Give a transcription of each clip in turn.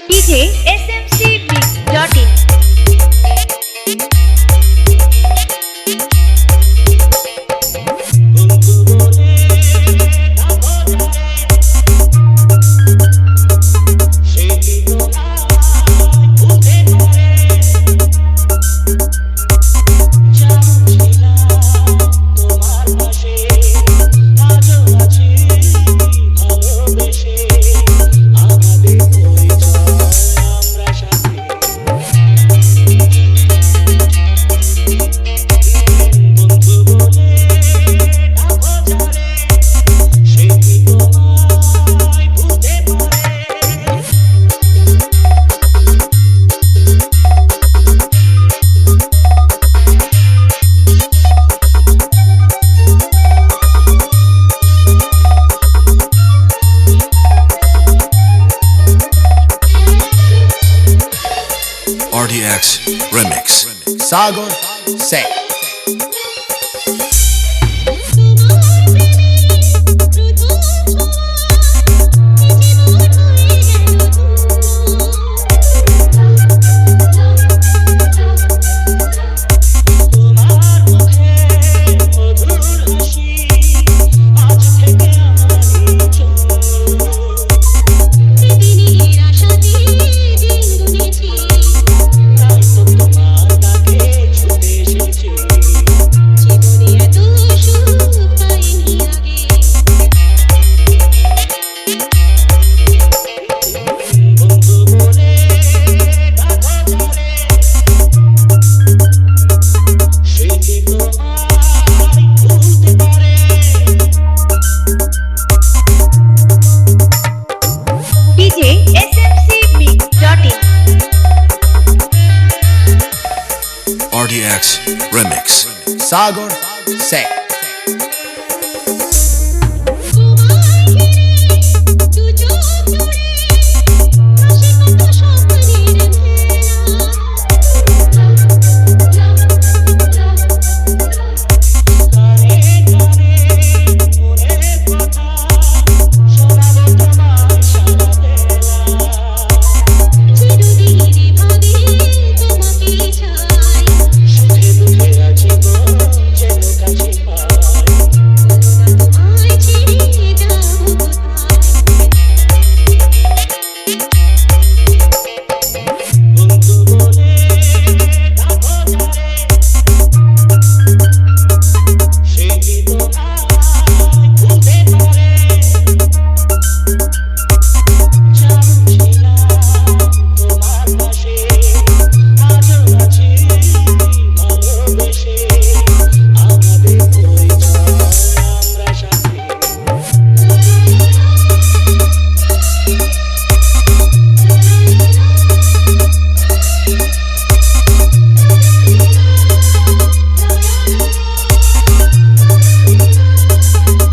DJ smcbeats.in RDX Remix. Sagar Say. RDX Remix. Sagar Say.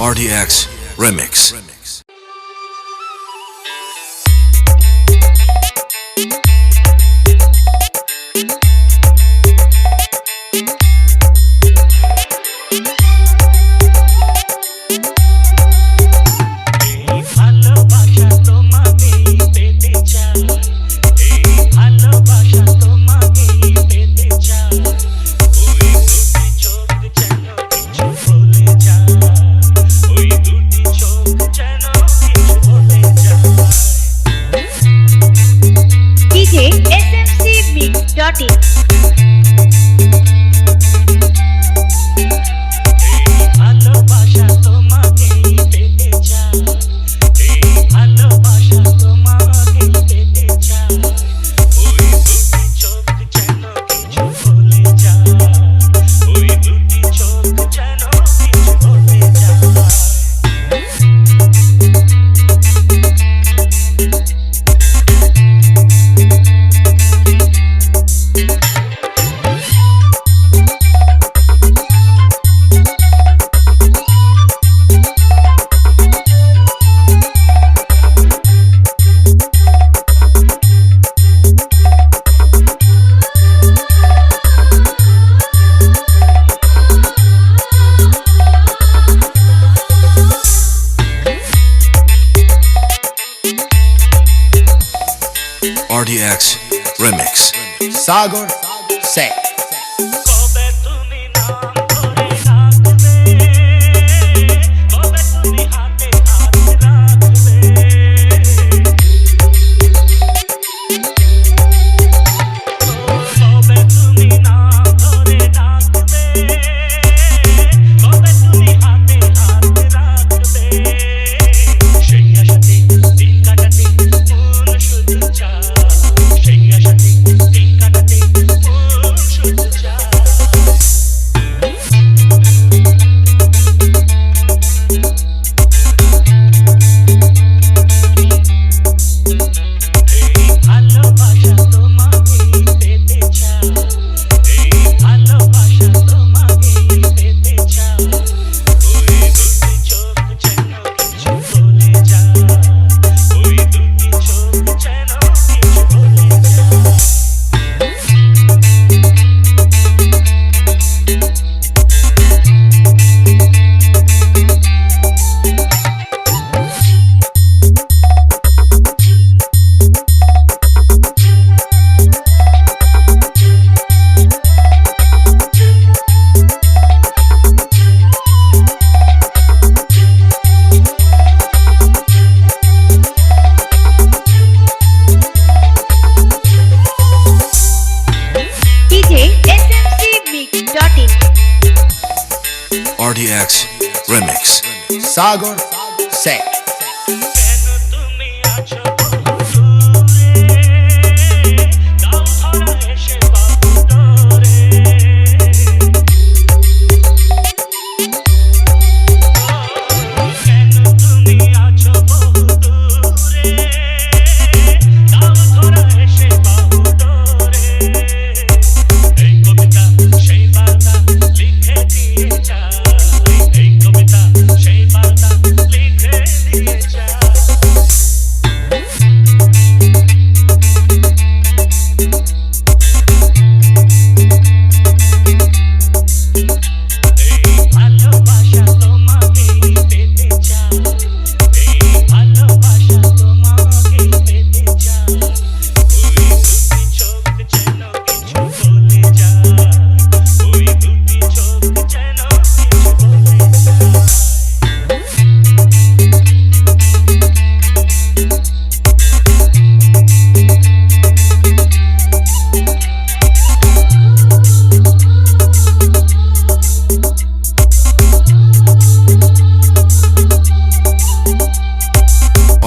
RDX Remix. চোখ Remix. Sagar Sek. কবে তুমি নাম ধরে ডাকবে, কবে তুমি হাতে হাত রাখবে, কবে তুমি নাম ধরে ডাকবে, কবে তুমি হাতে হাত রাখবে, সেই আশাতে দিন কাটাতে মন শুধু চায়, সেই আশাতে দিন কাটাতে মন শুধু চায়। এই ভালোবাসা তোমাকেই পেতে চাই, এই ভালোবাসা তোমাকেই পেতে চাই, ওই দুটি চোখ যেন কিছু বলে যায়, ওই দুটি চোখ যেন কিছু বলে যায়। DJ smcmix.in. RDX Remix. Sagar Sek. কেন তুমি আছো বহু দূরে, দাও ধরা এসে বাহু ডোরে, কেন তুমি আছো বহু দূরে, দাও ধরা এসে বাহু ডোরে, এই কবিতা সেই বার্তা লিখে দিয়ে যায়, এই কবিতা সেই বার্তা লিখে দিয়ে যায়। এই ভালোবাসা তোমাকেই পেতে চাই, এই ভালোবাসা তোমাকেই পেতে চাই, ওই দুটি চোখ যেন কিছু বলে যায়, ওই দুটি চোখ যেন কিছু বলে যায়।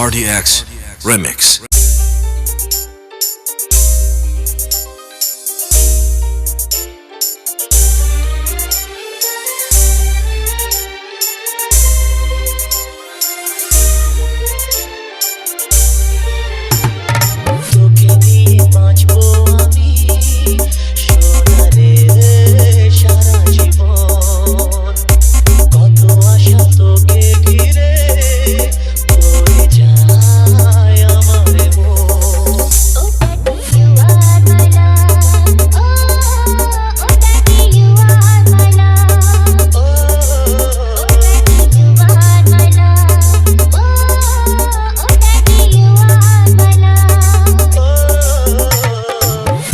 RDX Remix. তোকে নিয়ে বাঁচবো আমি সোনারে সারা জীবন, কত আশা তোকে ঘিরে পড়ে যায় আমার মন। Oh daddy, you are my love. Oh daddy, you are my love. O Daddy, you are my love. Oh daddy, you are my love.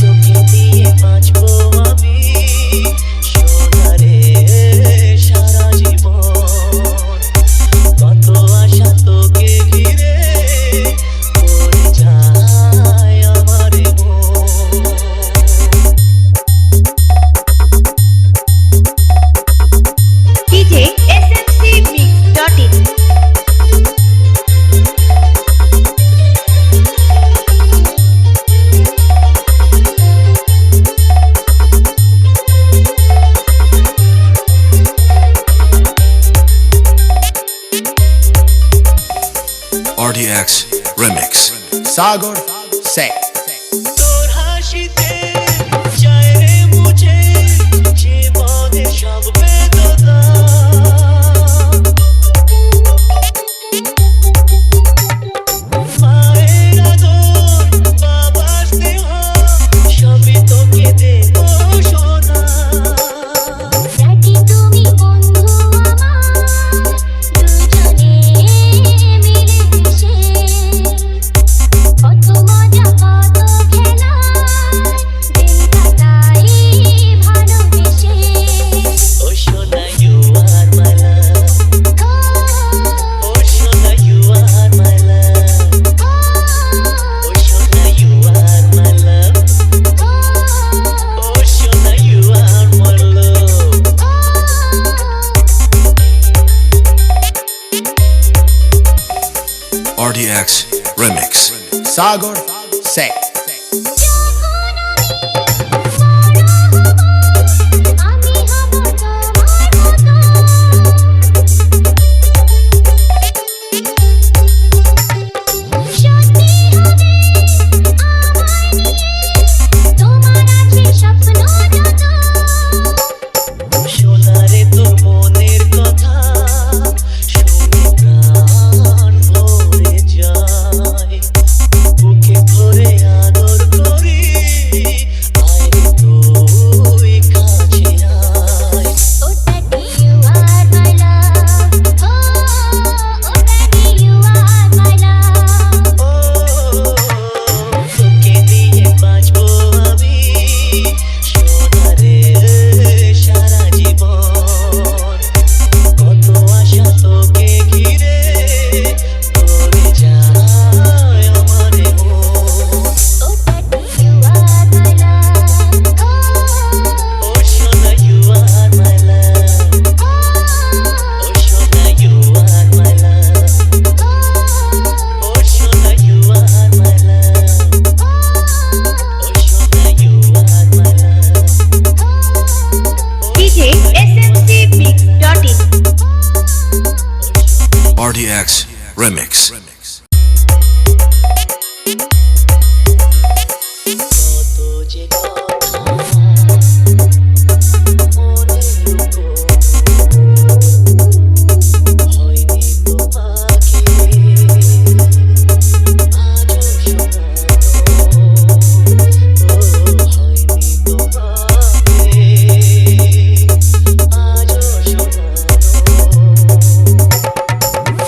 তোকে নিয়ে বাঁচবো আমি সোনারে সারা জীবন, কত আশা তোকে ঘিরে পড়ে যায় আমার মন। DJ smcmix.in. RDX Remix. Sagar Sek. তোর হাসিতে যায় রে মুঝে জীবনে সব বেদনা, মায়ের আদর বাবার স্নেহ সবই তোকে দেবো সোনা। Daddy, তুমি বন্ধু আমার, দুজনে মিলে মিশে কত মজা হয়। Sagar Sek. আমি হব তোমার মতো সত্যি হবে আমায় নিয়ে তোমার আছে স্বপ্ন যত সোনারে তোর মনের কথা শুনে প্রাণ ভরে যায় বুকে ধরে আদর করি আয় রে তুই কাছে আয় Oh daddy you are my love oh daddy you are my love ও তোকে নিয়ে বাঁচবো আমি সোনারে সারা জীবন কত আশা তোকে ঘিরে ভরে যায় আমার মন Oh daddy you are my love ও সোনা you are my love ও সোনা you are my love ও সোনা you are my love ও সোনা you are my love DJ smcmix.in RDX Remix. কত যে কথা মনে লুকো হয়নি তোমাকে আজও শোনানো হয়নি তোমাকে আজও শোনানো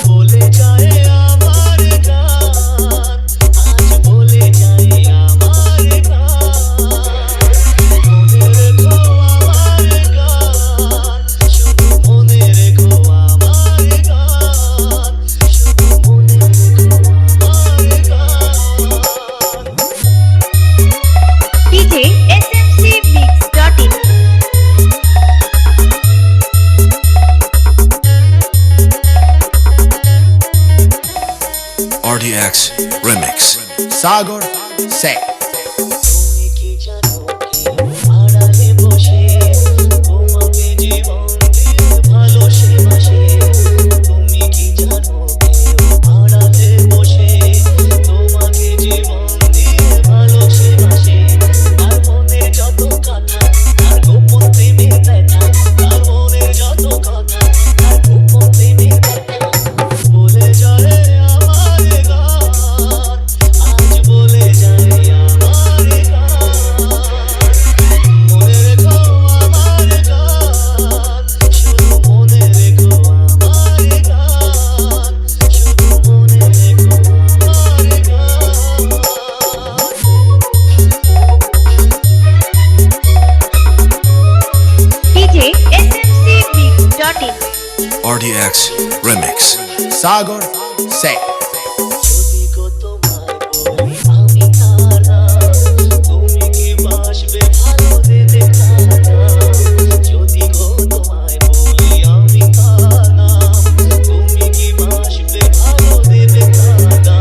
বলে যায় আমার গান আজ বলে যায় আমার গান মনে রেখো আমার গান শুধু মনে রেখো আমার গান শুধু মনে রেখো আমার গান DJ smcmix.in RDX Remix. Sagar Sek. তুমি কি জানো কেউ আড়ালে বসে তোমাকে জীবন দিয়ে ভালোবাসে তুমি কি জানো কেউ আড়ালে বসে তোমাকে জীবন দিয়ে ভালোবাসে তার মনে যত কথা তার গোপন প্রেমের ব্যথা তার মনে যত কথা তার গোপন প্রেমের ব্যথা বলে যায় আমার গান আজ বলে যায় আমার গান মনে রেখো আমার গান শুধু মনে রেখো আমার গান শুধু মনে রেখো আমার গান DJ smcmix.in RDX Remix. Sagar Sek. যদি গো তোমায় বলি আমি তারা তুমি কি বাসবে ভালো দেবে তারা যদি গো তোমায় বলি আমি তারা তুমি কি বাসবে ভালো দেবে তারা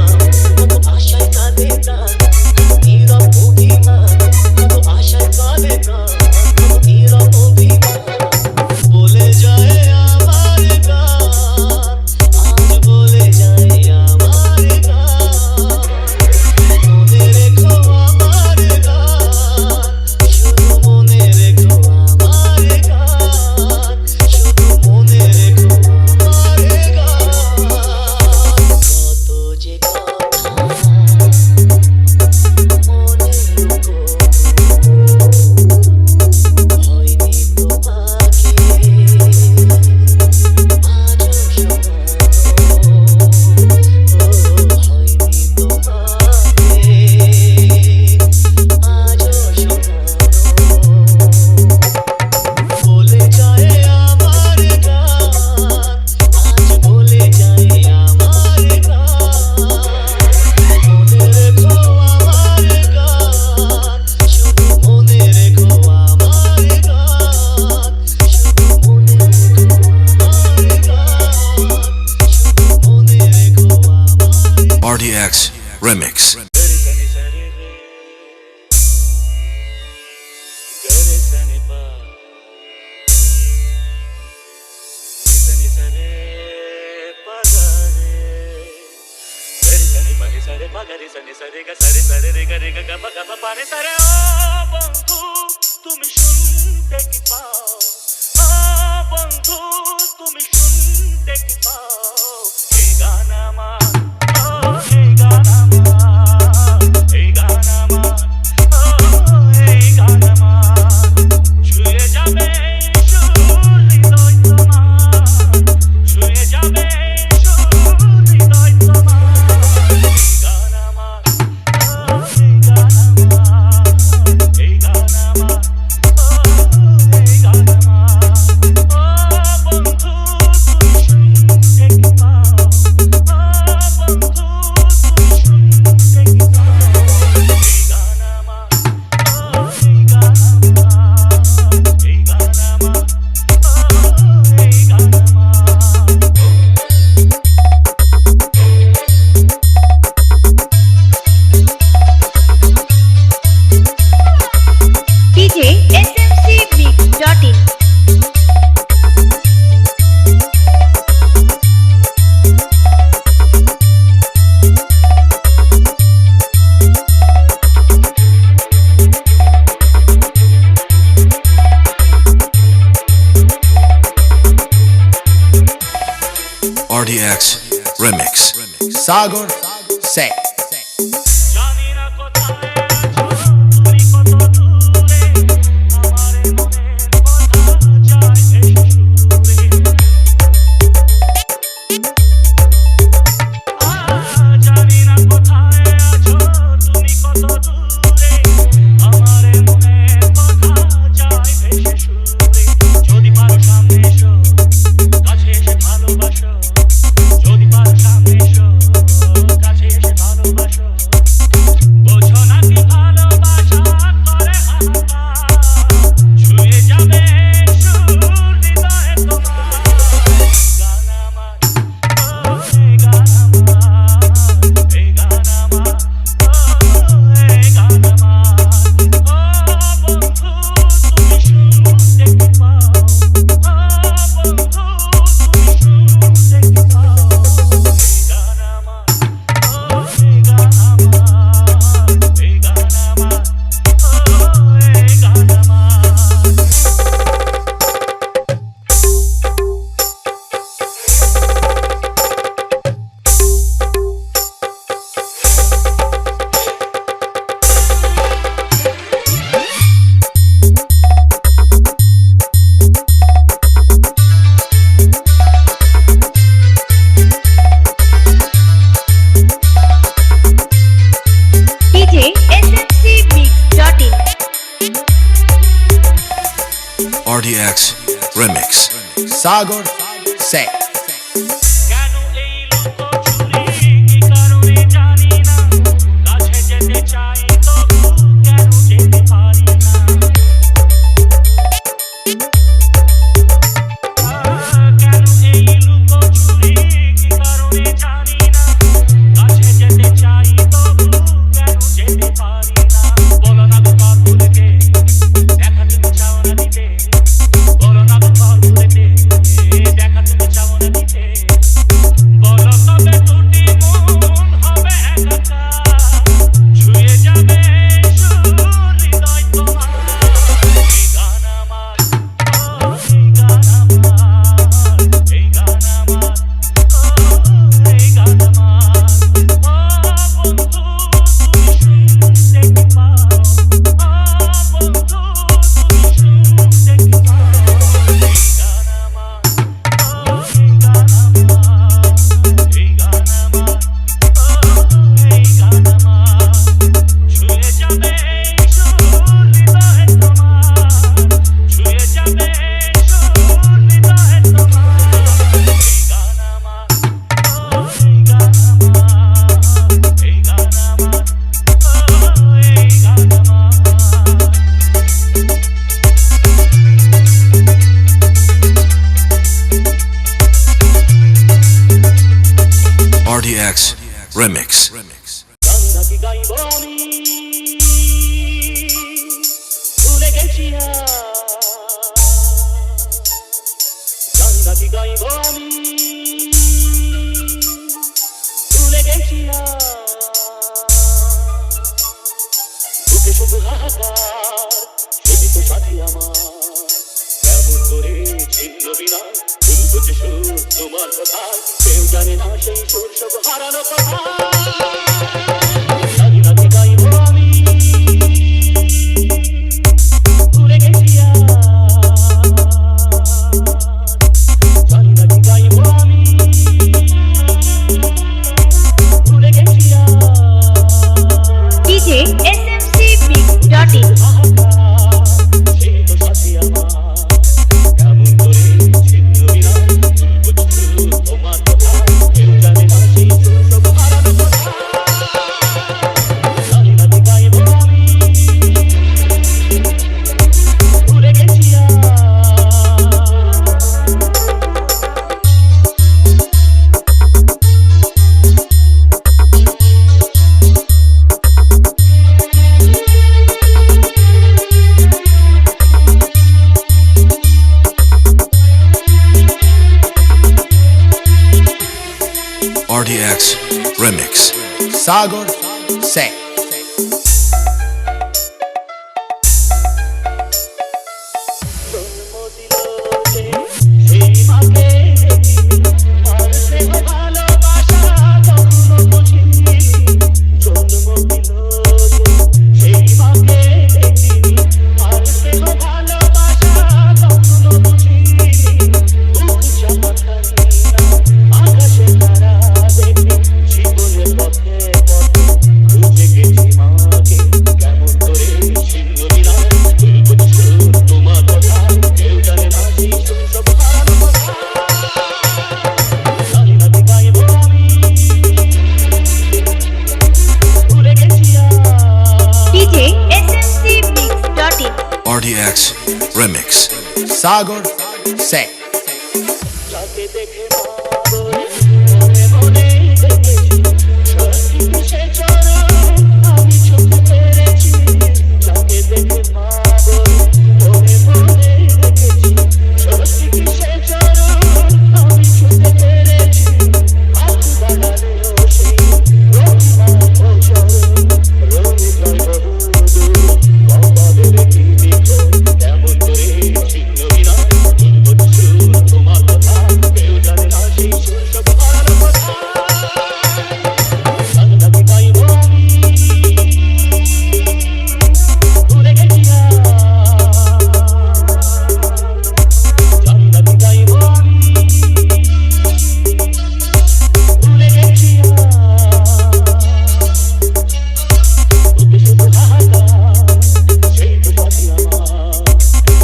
কত আশায় কাঁদে প্রাণ কত নীরব অভিমান কত আশায় কাঁদে প্রাণ কত নীরব অভিমান বলে যায় আমার গান আজ বলে যায় আমার গান মনে রেখো আমার গান শুধু মনে রেখো আমার গান শুধু মনে রেখো আমার গান কত যে কথা মনে লুকো হয়নি তোমাকে আজও শোনানো হয়নি তোমাকে আজও শোনানো বলে যায় আমার গান আজ বলে যায় আমার গান মনে রেখো আমার গান শুধু মনে রেখো আমার গান শুধু মনে রেখো আমার গান শুধু মনে রেখো আমার RDX Remix. সরে পাগারে সনি সরে গা সরে সরে রে গা রে গা গা গা পারে সরে ও বন্ধু তুমি শুনতে কি পাও ও বন্ধু তুমি শুনতে কি পাও এই গান আমার ও এই গান আমার এই গান আমার ও এই গান আমার ছুঁয়ে যাবে সুর হৃদয় তোমার ছুঁয়ে যাবে সুর হৃদয় তোমার এই গান আমার ও এই গান আমার এই গান আমার ও এই গান আমার ও বন্ধু তুমি শুনতে কি পাও ও বন্ধু তুমি শুনতে কি পাও এই গান আমার ও এই গান আমার এই গান আমার ও এই গান আমার DJ smcmix.in. RDX Remix. Sagar Sek. জানি না কোথায় আছো তুমি কত দূরে আমার মনের কথা যায় ভেসে সুরে জানি না কোথায় আছো তুমি কত দূরে আমার মনের কথা যায় ভেসে সুরে যদি পারো সামনে এসো কাছে এসে ভালোবাসো যদি পারো সামনে এসো কাছে এসে ভালোবাসো বোঝো নাকি ভালোবাসা করে হাহাকার ছুঁয়ে যাবে সুর হৃদয়ে তোমার গান আমার ও এই গান আমার এই গান আমার ও এই গান আমার ও বন্ধু তুমি শুনতে কি পাও ও বন্ধু তুমি শুনতে কি পাও এই গান আমার ও এই গান আমার এই গান আমার ও এই গান আমার DJ smcmix.in. RDX Remix. Sagar Sek. কেন এই লুকোচুরি কি কারণে জানি না কাছে যেতে চাই তবু কেন যেতে পারি না কেন এই লুকোচুরি কি কারণে জানি না কাছে যেতে চাই তবু কেন যেতে পারি না বলো না গো পর ভুলেতে দেখা তুমি চাও না দিতে বলো না গো পর ভুলেতে দেখা তুমি চাও না দিতে বলো তবে দুটি মন হবে একাকার ছুঁয়ে যাবে সুর হৃদয় তোমার এই গান আমার ও এই গান আমার এই গান আমার ও এই গান আমার ও বন্ধু তুমি শুনতে কি পাও ও বন্ধু তুমি শুনতে কি পাও এই গান আমার ও এই গান আমার এই গান আমার ও এই গান আমার ছুঁয়ে যাবে সুর হৃদয়ে তোমার ছুঁয়ে যাবে সুর হৃদয়ে তোমার এই গান আমার ও এই গান আমার এই গান আমার ও এই গান আমার RDX Remix. গান কি গাইব আমি ভুলে গেছি গান কি গাইব আমি ভুলে গেছি হাহাকার যদি তো সাথী আমার কেমন করে ছিন্ন বিনা ভুলবো যে সুর তোমার কথায় কেউ জানে না সেই সুর সব হারানো কথা জানি না কি গাইবো আমি ভুলে গেছি জানি না কি গাইবো আমি ভুলে গেছি DJ smcmix.in RDX Remix. Sagar Sek. RDX Remix. Sagar Sek. যাকে দেখে মনে মনে দেখেছি সত্যি সে চরণ আমি চোখে পেরেছি যাকে দেখে মনে মনে দেখেছি সত্যি সে চরণ আমি চোখে পেরেছি হাত বাড়ালেও সেই রহিমা ও চরণ রঙে জয় বহুদূর কপালে রেখি লিখো কেমন করে ছিন্ন বিনা ভুলবো সুর তোমার কথা কেউ জানে না সেই সুর সব হারানো কথা জানি না কি গাইবো আমি ভুলে গেছি জানি না কি গাইবো আমি ভুলে গেছি বুকে শুধু হাহাকার সেই তো সাথী আমার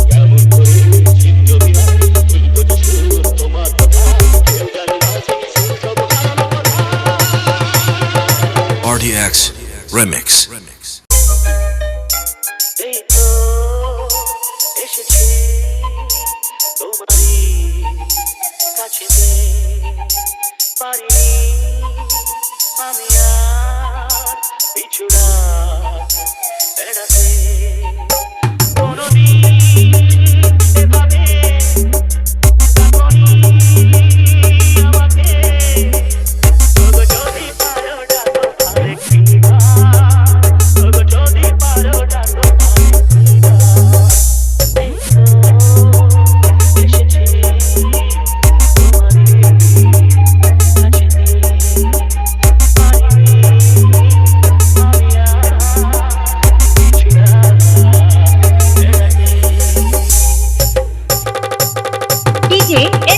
কেমন করে ছিন্ন বিনা ভুলবো যে সুর তোমার কথা কেউ জানে না সেই সুর সব হারানো কথা RDX Remix. এই তো এসেছি তোমারই কাছেতে পারিনি আমি আর পিছুড়া এড়াতে কোনোদিন এভাবে ডাকনি আমাকে ওগো যদি পারো ডাকো আরেকটি বার ওগো যদি পারো ডাকো আরেকটি বার এই তো এসেছি তোমারই কাছেতে পারিনি আমি আর পিছুড়া এড়াতে DJ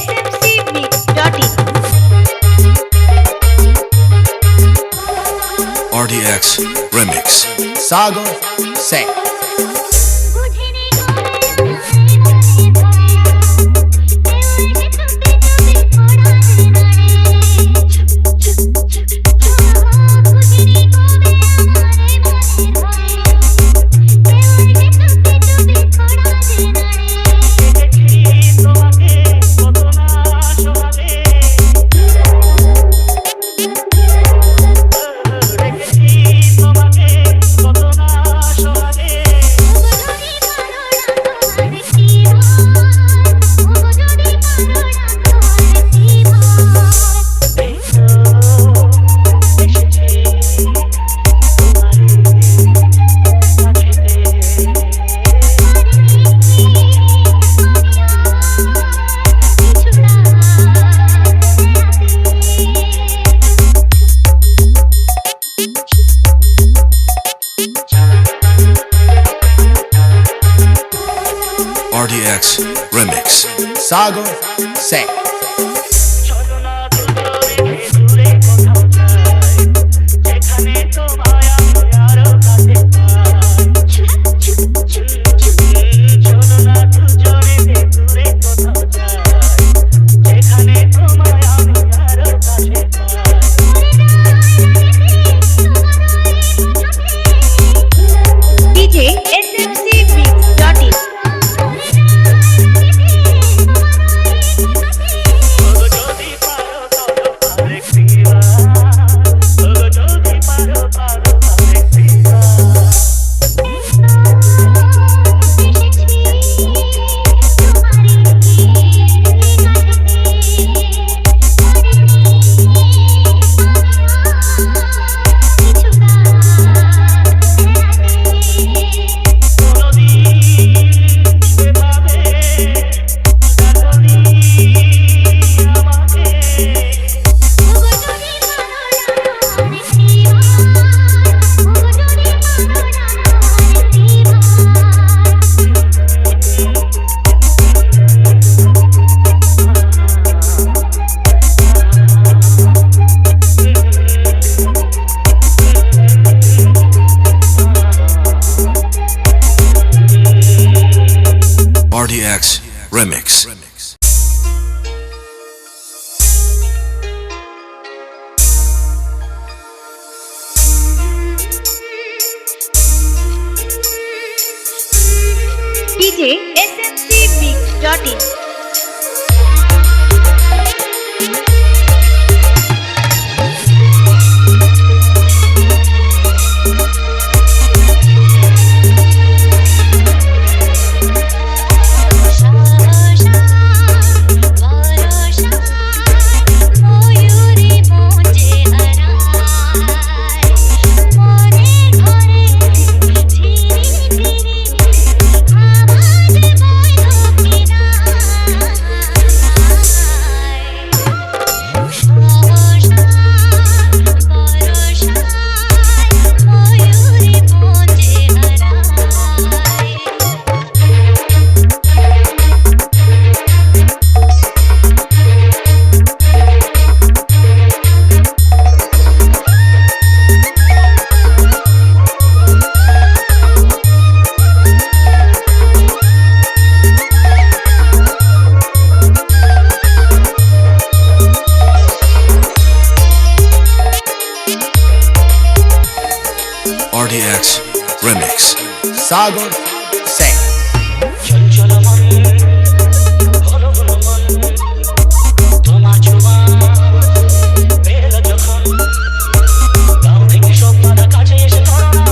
smcmix.in RDX Remix. Sagar Sek. বুঝিনি কোরে আমারে মনে ধরে কেউ এসে চুপি চুপি পড়াতে নারে বুঝিনি কোরে আমারে মনে ধরে কেউ এসে চুপি চুপি পড়াতে নারে দেখেছি তোমাকে কত না সোহাগে দেখেছি তোমাকে কত না সোহাগে Sagar Sek. চলো না দূরে দূরে কোথাও যাই যেখানে তোমায় আমি আরো কাছে পাই চলো না দুজনে দূরে কোথাও যাই যেখানে তোমায় আমি আরো কাছে পাই DJ SMCMix.in যদি পারো পারো আরেকটি বার যদি পারো পারো আরেকটি বার RDX Remix. DJ SMCMix.in RDX Remix. Sagar Sek. চঞ্চল মন ঘন ঘন মন তোমার ছোঁয়া পেল যখন গাও ভেঙে সব বাধা কাছে এসে ধরো না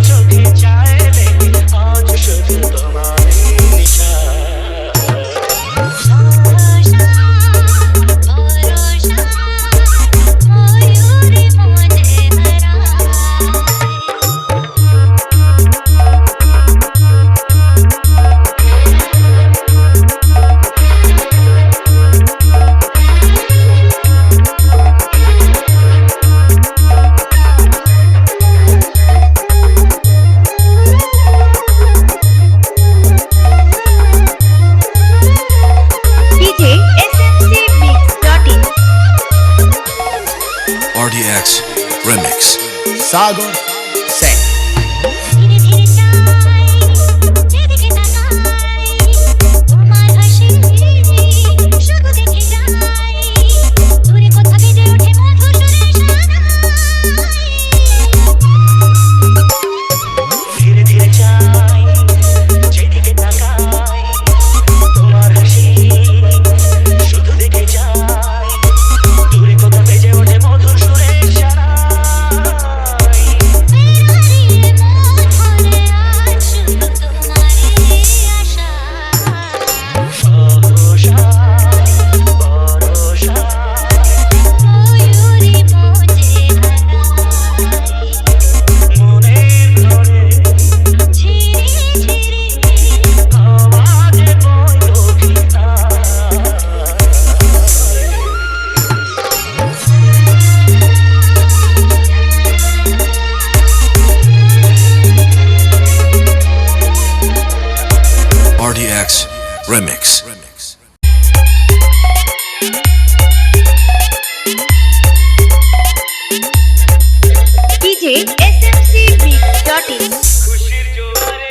চোখে চাইলে আজ শুধু তোমার নিশা DJ SMCMix.in RDX Remix. Sagar Sek. ধীরে ধীরে যাই যেদিকে তাকাই তোমার হাসি শুধু দেখে যাই দূরে কোথা বেজে ওঠে মধুর সুরের সানাই ধীরে ধীরে যাই যেদিকে তাকাই তোমার হাসি শুধু দেখে যাই দূরে কোথা বেজে ওঠে মধুর সুরের সানাই Remix. DJ smcmix.in খুশির জোয়ারে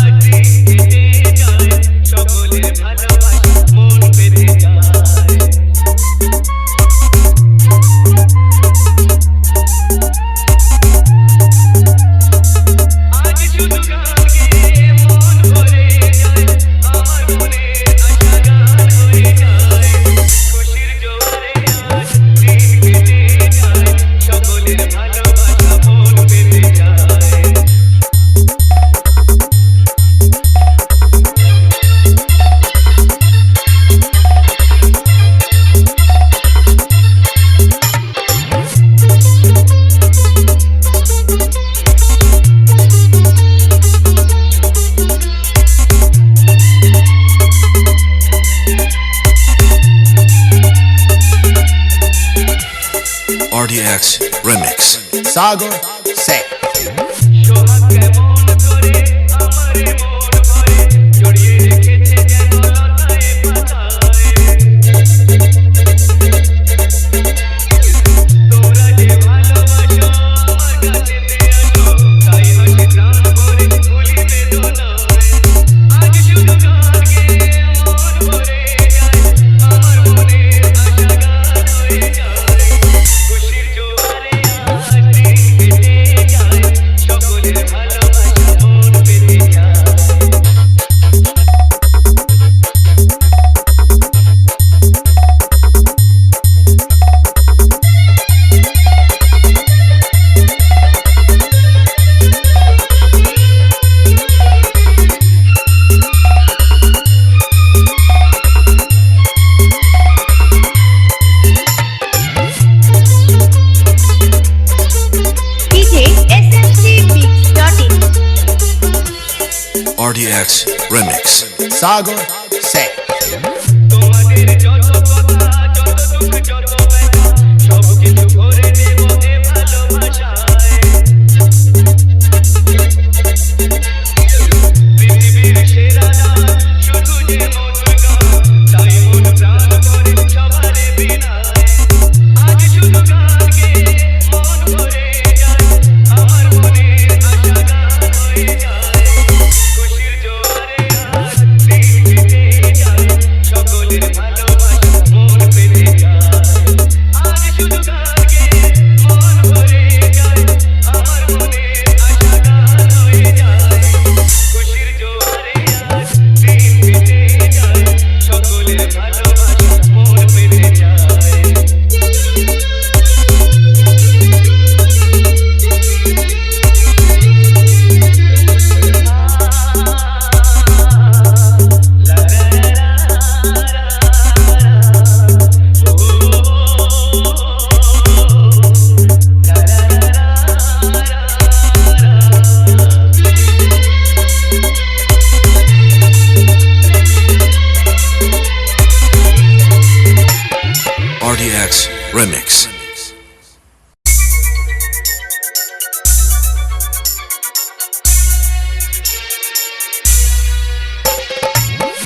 আটি কেটে যায় সকলের ভালোবাসা মন পেতে যায় আজ শুধু গান গেয়ে মন ভরে যায় আমার মনে আশা গান হয়ে যায় খুশির জোয়ারে আটি কেটে যায় সকলের ভালোবাসা মন পেতে যায় RDX Remix. Sagar Sek. সোহাগ কেমন করে আমারে মন ভরে জড়িয়ে রেখেছে যেন লতায় পাতায় তোমরা যে ভালোবাসো আমার কাছেতে আসো তাই হাসি প্রাণ ভরে ভুলি বেদনায় আজ শুধু গান গেয়ে মন ভরে যায় আমার মনে আশা গান হয়ে যায় খুশির জোয়ারে আজ দিন কেটে যায় সকলের ভালোবাসা মন পেতে যায় DJ smcmix.in RDX Remix. Sagar Sek. তোমাদের যত কথা যত দুঃখ যত ব্যথা সব কিছু ভরে দেব এ ভালোবাসায় পৃথিবীর সেরা গান শুধু যে মধুর গান তাই মন প্রাণ ভরে সবারে বিনায় আজ শুধু গান গেয়ে মন ভরে যায় আমার মনে আশা গান হয়ে যায় খুশির জোয়ারে আজ দিন কেটে যায় সকলের ভালোবাসা মন পেতে যায় আজ শুধু গান গেয়ে মন ভরে যায় আমার মনে আশা গান হয়ে যায় খুশির জোয়ারে আজ দিন কেটে যায় সকলের ভালোবাসা মন পেতে যায় RDX Remix.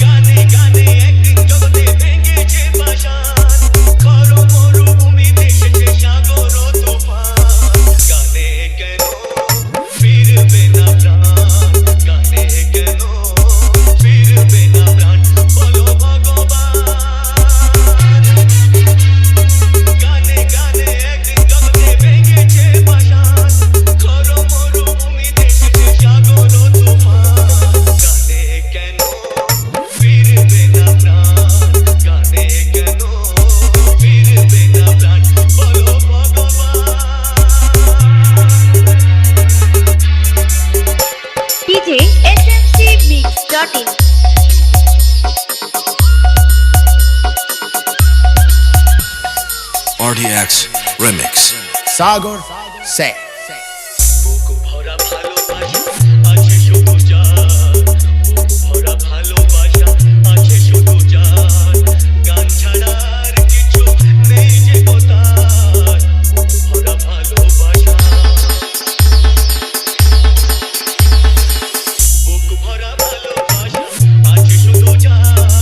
গানে গানে একদিন জগতে ভেঙেছে পাষাণ খরো মরুভূমি ভেসেছে সাগর ও তুফান গানে কেন ফিরবে না প্রাণ গানে কেন ফিরবে না প্রাণ বলো ভগবান গানে গানে একদিন জগতে ভেঙেছে পাষাণ খরো মরুভূমি ভেসেছে সাগর ও তুফান গানে কেন ফিরবে না প্রাণ গানে কেন ফিরবে না প্রাণ বলো ভগবান DJ smcmix.in RDX Remix. Sagar Sek. বুক ভরা ভালোবাসা আছে শুধু জান বুক ভরা ভালোবাসা আছে শুধু জান গান ছাড়া আর কিছু নেই যে কোথায় বুক ভরা ভালোবাসা বুক ভরা ভালোবাসা আছে শুধু জান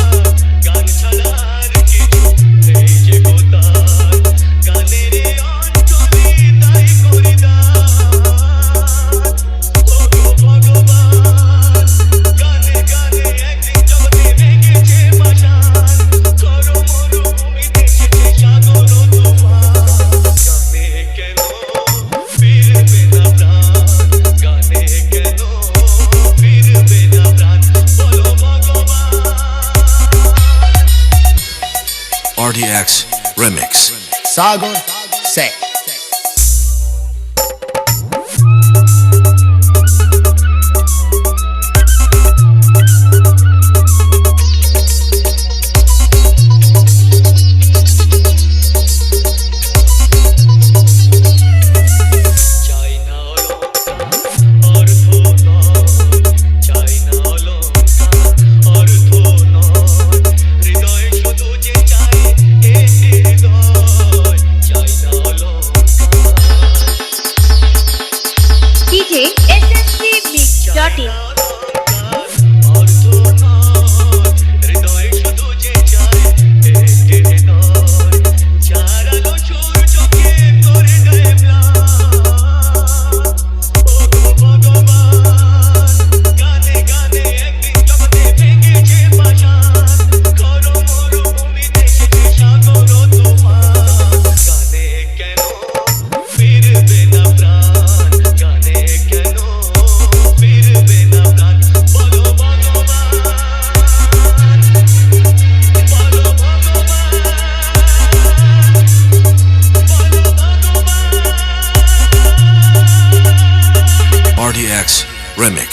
RDX Remix. Sagar Se. চাই না অলংকার অর্থ নয়, চাই না অলংকার অর্থ নয়, হৃদয় শুধু যে চাই এটি হৃদয়, চাই না অলংকার। DJ SMC Mix.in অর্থ নয়, হৃদয় শুধু যে চাই একটি হৃদয়, যার আলো সূর্যকে করে দেয় ম্লান। ওগো ভগবান, গানে গানে একদিন জগতে ভেঙেছে পাষাণ, ঘোর মরুভূমিতে এসেছে সাগর ও তুফান। গানে কেন ফিরবে না প্রাণ, গানে কেন ফিরবে না প্রাণ, বলো ভগবান, বলো ভগবান, বলো ভগবান। RDX Remix.